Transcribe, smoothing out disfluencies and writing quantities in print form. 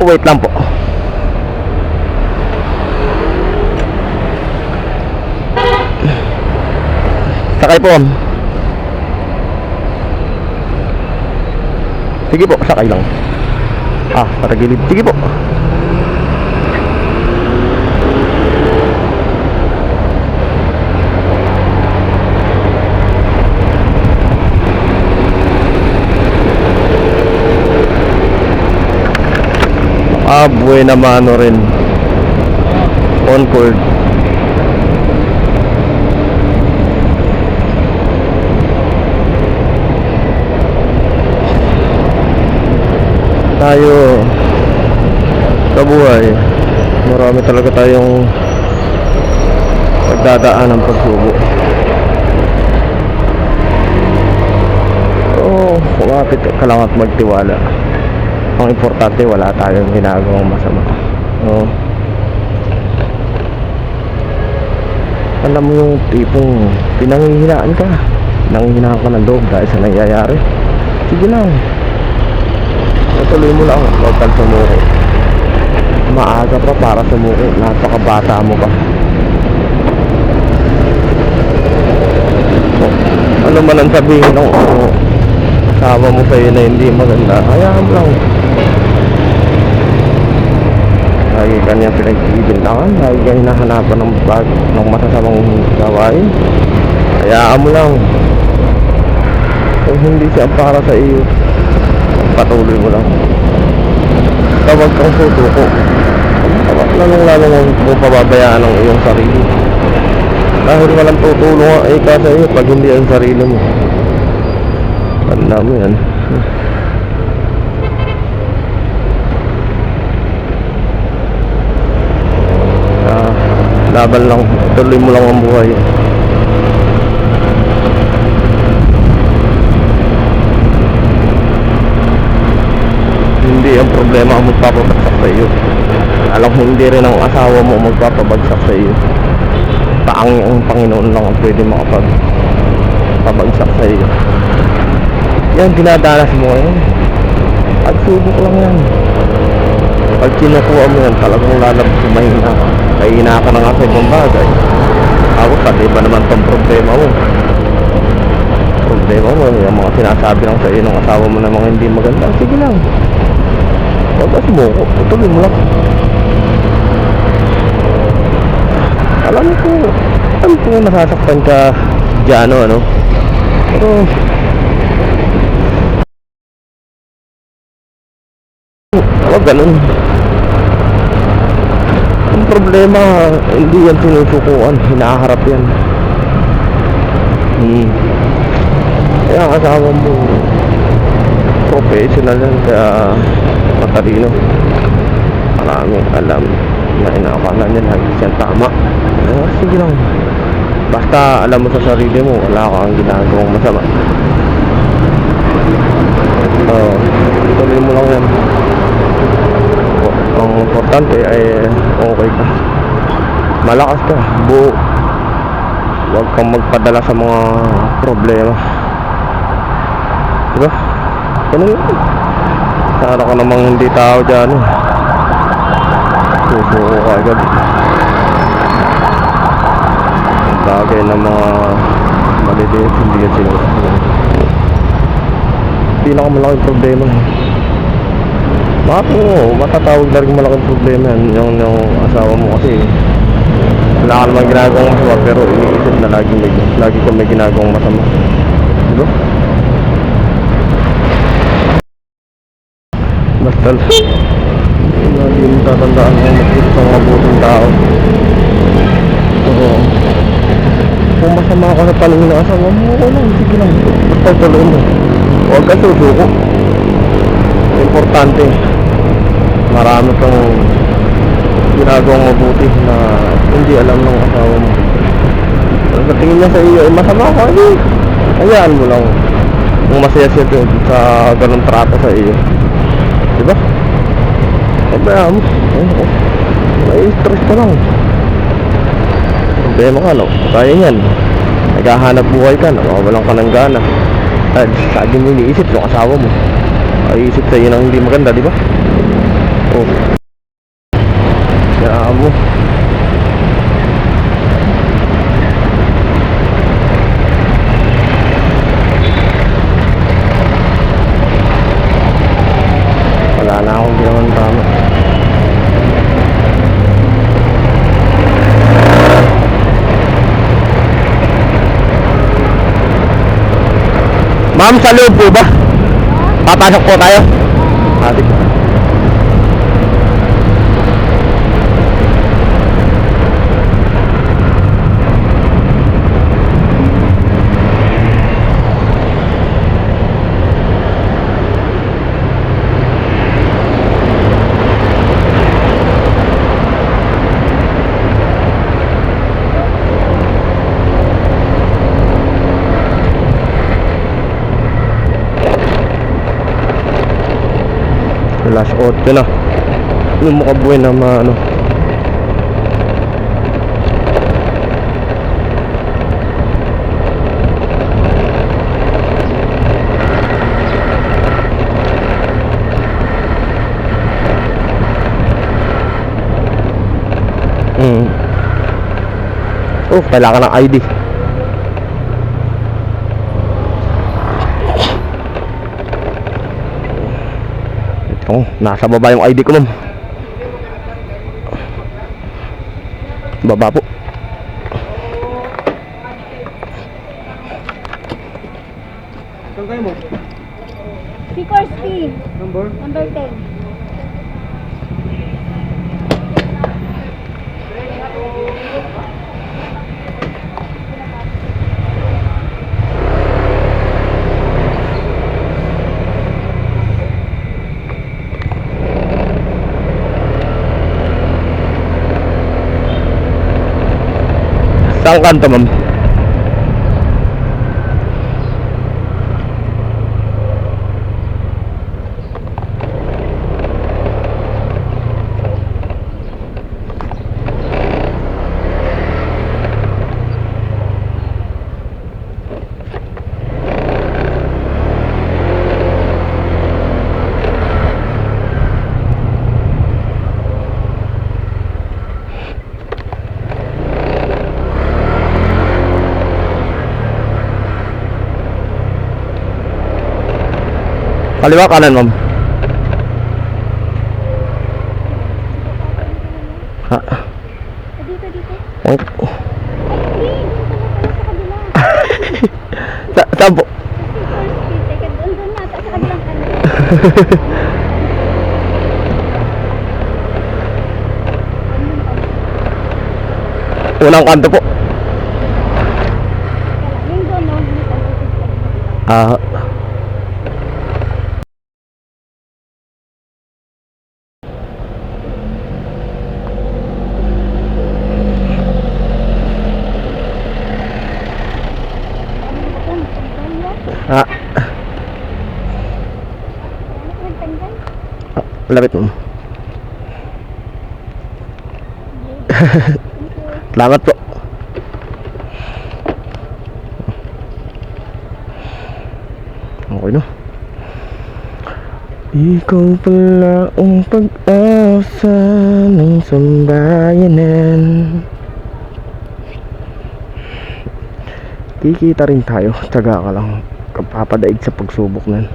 Wait lang po. Sakay po. Sige po, sakay lang. Patagilid. Sige po. Buena mano rin. Concord. Tayo sa buhay, marami talaga tayong pagdadaan ng pagsubok. Kumapit ka lang at magtiwala. Ang importante, wala tayong ginagawang masama. Alam mo yung tipong pinanghihinaan ka ng loob dahil sa nangyayari. Sige lang, tuloy mo lang. Huwag kang sumuko. Maaga pa para sumuko. Napakabata mo pa. Ano man ang sabihin ng asawa mo sa'yo na hindi maganda, hayaan mo lang. Lagi ka niya pinagbibilangan, lagi ka hinahanapan ng masasamang gawain. Hayaan mo lang. Kung hindi siya para sa iyo, patuloy mo lang. Tawag kang susuko. Lalong-lalo mo pababayaan ang iyong sarili. Dahil walang tutulong ang ika sa iyo pag hindi ang sarili mo. Tanda mo yan. Laban lang, tuloy mo lang ang buhay. Hindi ang problema ang magpapabagsak sa iyo. Alam mo, hindi rin ang asawa mo magpapabagsak sa iyo. Ang Panginoon lang ang pwede makapagpabagsak sa iyo. Yan, dinadanas mo ngayon. At subok lang yan. Pag kinukuha mo yan, talagang lalabas sa mahina ka. Kahina ka na nga sa ibang bagay. Ako, pati ba naman tong problema mo? Problema mo, yung mga sinasabi lang sa iyo ng asawa mo na mga hindi maganda. Sige lang, huwag ka sumuko, tuloy mo lang. Alam ko nasasaktan ka dyan, ano? Pero huwag ganun. Ang problema, hindi yan sinusukuan, hinaharap yan. Kaya ang asawa mo professional yan, kaya matalino. Maraming alam na inakala niya lagi siyang tama. Sige lang, basta alam mo sa sarili mo, wala kang ginagawang masama. Tuloy mo lang yan. Ang importante ay okay ka, malakas ka, buo. Huwag kang magpadala sa mga problema, diba? Ganun yun. Sana ka namang hindi tao dyan, susuko ka agad. Ang bagay ng mga maliliit, hindi yan sinusuko. Pinakamalaking problema, bakit mo matatawag na rin malaking problema yan yung asawa mo, kasi wala ka naman ginagawang masama, pero iniisip na lagi ka may ginagawang masama, diba? Basta lagi mo tatandaan kung mag-isip ang mabuting tao. Kung masama ka sa paningin ng asawa mo, okay lang, sige lang, basta tuloy mo. Huwag ka susuko. Importante, marami kang ginagawang mabuti na hindi alam ng asawa mo. Pag tingin niya sa iyo ay masama ka, hayaan mo lang. Kung masaya siya sa ganun trato sa iyo, diba? Hayaan mo. May stress ka lang. Problema ka, no? Kaya yan, naghahanap buhay ka, nawawalan ka ng gana. At lagi mo iniisip yung asawa mo, ay isip sa iyo ng hindi maganda, diba? Oh. Kaya mo. Wala na akong ginawan tama. Ma'am, sa loob po ba? Papasok po tayo. Ate. Last out ko na. Yung makabuhay na ano. Oh, kailangan ng ID. Oh, nasa baba yung ID ko, ma'am. Baba po. Saan kayo mo? Sikorsky, Number? number 10. Saan kanto, ma'am? Kaliwa kanan, ma'am. Ha? Dito, dito. Oh. Ay, hindi. Doon pala tayo sa kabila. Saan po? Sikorsky. Teka, doon nata sa kabilang kanan. Unang kanto po. Yung doon, no? Ah. Ah. Lapit, ma'am. Salamat po. Okay na. Ikaw pala ang pag-asa ng sambayanan. Kikita rin tayo. Tsaga ka lang. Kapapadaig sa pagsubok nan.